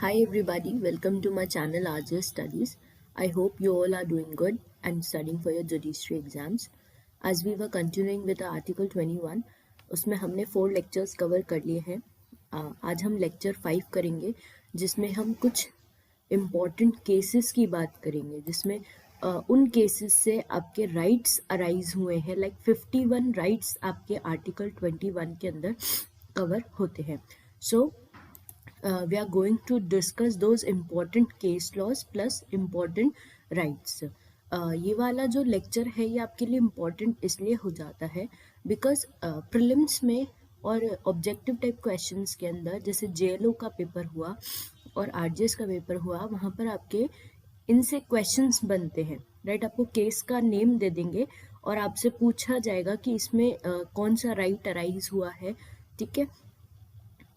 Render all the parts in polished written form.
Hi everybody, welcome to my channel RJ Studies. I hope you all are doing good and studying for your judiciary exams. As we were continuing with Article 21, उसमें हमने 4 lectures cover कर लिए हैं. आज हम lecture 5 करेंगे जिसमें हम कुछ important cases की बात करेंगे जिसमें उन cases से आपके rights arise हुए हैं, like 51 rights आपके Article 21 के अंदर cover होते हैं. So we are going to discuss those important case laws plus important rights. ये वाला जो लेक्चर है ये आपके लिए इम्पॉर्टेंट इसलिए हो जाता है बिकॉज प्रिलिम्स में और ऑब्जेक्टिव टाइप क्वेश्चंस के अंदर जैसे जेएलओ का पेपर हुआ और आरजीएस का पेपर हुआ, वहाँ पर आपके इनसे क्वेश्चंस बनते हैं, राइट. आपको केस का नेम दे देंगे और आपसे पूछा जाएगा कि इसमें कौन सा राइट अराइज हुआ है, ठीक है.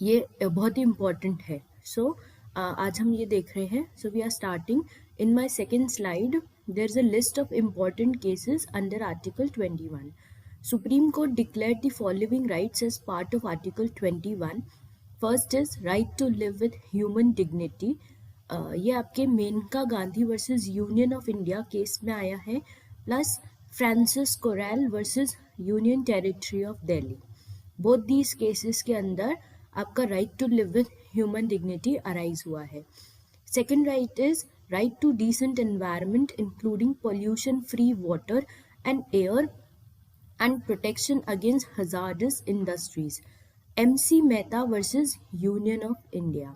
ये बहुत ही इम्पॉर्टेंट है. सो आज हम ये देख रहे हैं. So we are starting. In my second slide there is a list of important cases under article 21. Supreme Court declared the following rights as part of article 21. First is right to live with human dignity. ये आपके Maneka Gandhi versus union of India case में आया है, plus Francis Coralie versus Union territory of Delhi. Both these cases के अंदर आपका right to live with human dignity arise हुआ है. Second right is right to decent environment including pollution free water and air and protection against hazardous industries. MC Mehta versus union of India.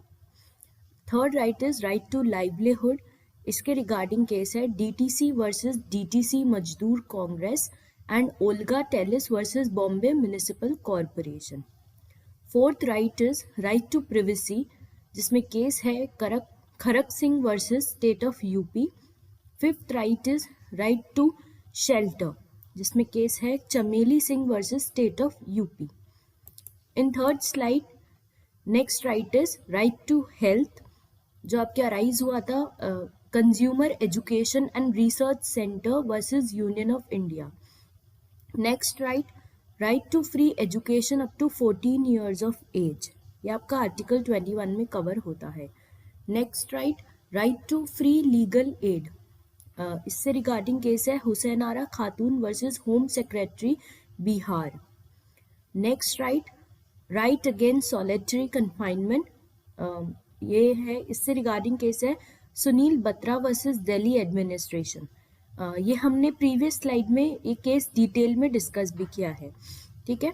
Third right is right to livelihood. इसके regarding case है DTC versus DTC Mazdoor Congress and Olga Tellis versus Bombay municipal corporation. Fourth right is right to privacy, जिसमें case है Kharak Singh versus state of UP. Fifth right is right to shelter, जिसमें case है Chameli Singh versus state of UP. In third slide next right is right to health, जो आपके arise हुआ था consumer education and research centre versus union of India. Next right to free education up to 14 years of age. ये आपका article 21 में cover होता है. Next right to free legal aid. इससे रिगार्डिंग केस है Hussain Ara Khatoon versus home secretary Bihar. Next right against solitary confinement. ये है, इससे रिगार्डिंग केस है सुनील बत्रा वर्सेस दिल्ली एडमिनिस्ट्रेशन. ये हमने प्रीवियस स्लाइड में ये केस डिटेल में डिस्कस भी किया है, ठीक है.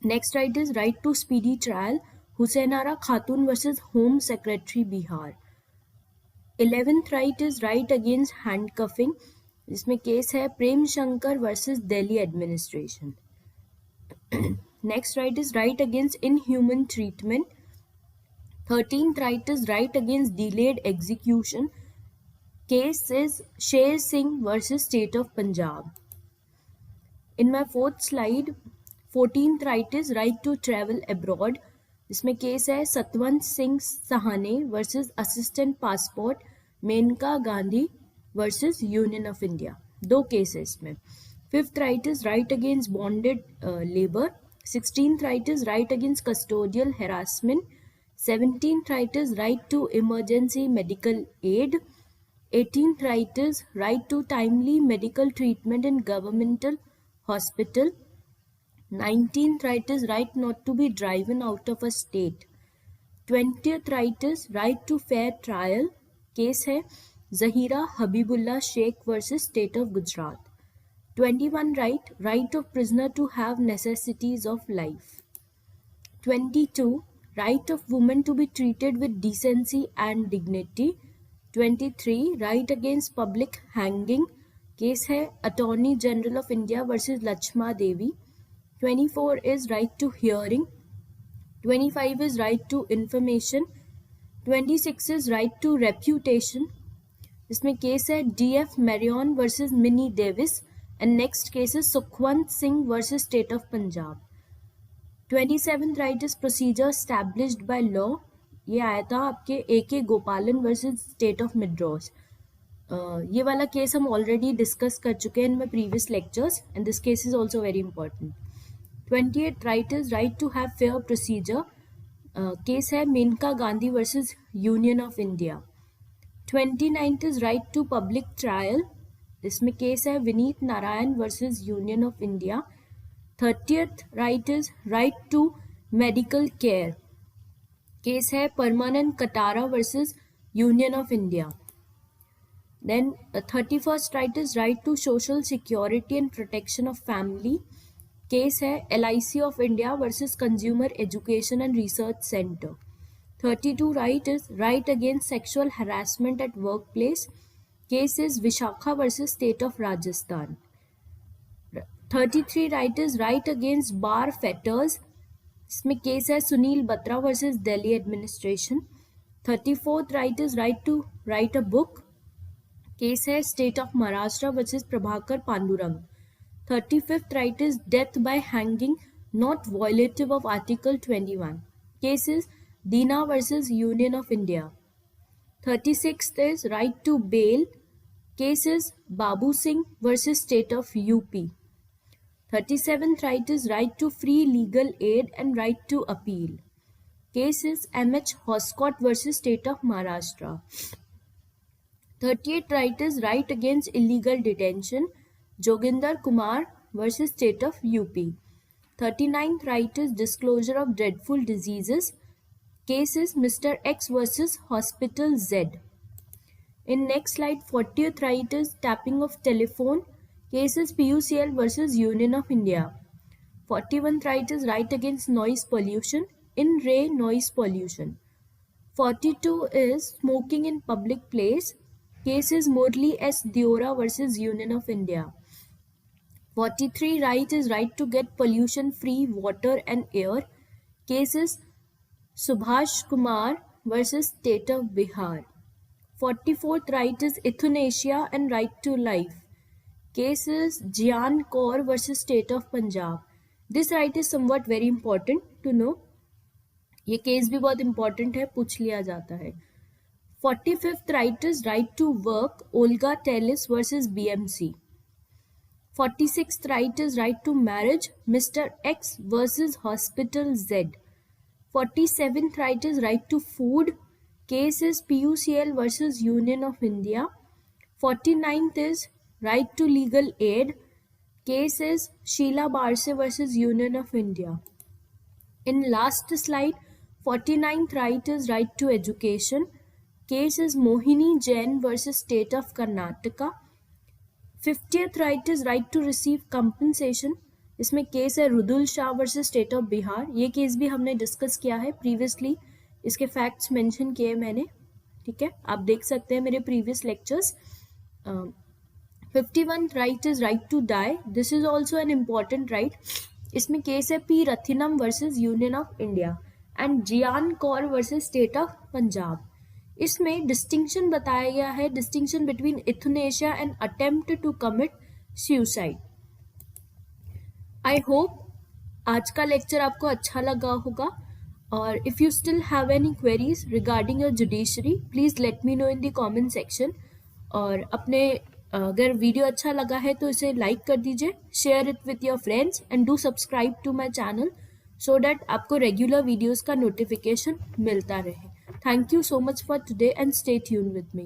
Next right is right to speedy trial Hussain Ara Khatoon versus home secretary Bihar. 11th right is right against handcuffing, जिसमें केस है Prem Shankar versus Delhi administration. Next right is right against inhuman treatment. 13th right is right against delayed execution. Case is Sher Singh versus State of Punjab. In my fourth slide, 14th right is right to travel abroad. इसमें case है Satwant Singh Sawhney versus assistant passport Maneka Gandhi versus union of India. 2 cases इसमें. Fifth right is right against bonded labour. 16th right is right against custodial harassment. 17th right is right to emergency medical aid. 18th right is right to timely medical treatment in governmental hospital. 19th right is right not to be driven out of a state. 20th right is right to fair trial. Case है Zahira Habibullah Sheikh versus State of Gujarat. 21 right of prisoner to have necessities of life. 22 right of woman to be treated with decency and dignity. 23 right against public hanging. Case है attorney general of India versus Lakshma Devi. 24 is right to hearing. 25 is right to information. 26 is right to reputation. इसमें case है DF Marion versus Minnie Davis and next case है Sukhwant Singh versus state of Punjab. 27th right is procedure established by law. ये आया था आपके AK गोपालन versus state of Madras. ये वाला केस हम ऑलरेडी डिस्कस कर चुके हैं in my previous lectures and this case is also very important. 28th right is right to have fair procedure. Case है Maneka Gandhi versus union of India. 29th is right to public trial, इसमें case है Vineet Narayan versus union of India. 30th right is right to medical care, case है Parmanand Katara versus union of India. Then 31st right is right to social security and protection of family, case है LIC of India versus Consumer Education and Research Center। 32 right is right against sexual harassment at workplace, case is Vishakha versus State of Rajasthan। 33 right is right against bar fetters, इसमें case है Sunil Batra versus Delhi administration. 34th right is right to write a book, case है state of Maharashtra versus Prabhakar Pandurang. 35th right is death by hanging not violative of Article 21, case is Dina versus Union of India। 36th is right to bail, case is Babu Singh versus State of UP। 37th right is right to free legal aid and right to appeal, case is MH Hoscott versus State of Maharashtra। 38th right is right against illegal detention, Joginder Kumar versus State of UP। 39th right is disclosure of dreadful diseases, case is Mr. X versus Hospital Z। In next slide, 40th right is tapping of telephone, case is PUCL versus Union of India। 41st right is right against noise pollution, in Ray noise pollution। 42 is smoking in public place, case is Murli S. Diora versus Union of India। 43 right is right to get pollution free water and air, case is Subhash Kumar versus State of Bihar। 44th right is euthanasia and right to life, case is Jian Kaur versus State of Punjab। This right is somewhat very important to know, ये case भी बहुत important है, पूछ लिया जाता है। 45th right is right to work, Olga Tellis versus BMC। 46th right is right to marriage, Mr. X versus Hospital Z। 47th right is right to food, case is PUCL versus Union of India। 49th is right to legal aid, case is Sheila Barse versus Union of India। In last slide, 49th right is right to education, case is Mohini Jain versus State of Karnataka। 50th right is right to receive compensation, इसमें case है Rudul Shah versus state of Bihar. ये case भी हमने discuss किया है previously, इसके facts mention किए मैंने, ठीक है, आप देख सकते हैं मेरे previous lectures. 51th right is right to die, this is also an important right, इसमें केस है P Rathinam versus union of India and Gian Kaur versus state of Punjab. इसमें डिस्टिंक्शन बताया गया है, distinction between euthanasia and attempt to commit suicide. I hope आज का lecture आपको अच्छा लगा होगा, और if you still have any queries regarding your judiciary please let me know in the comment section. और अपने अगर वीडियो अच्छा लगा है तो इसे लाइक कर दीजिए, share it with your friends and do subscribe to my channel so that आपको रेगुलर वीडियोज़ का नोटिफिकेशन मिलता रहे। Thank you so much for today and stay tuned with me.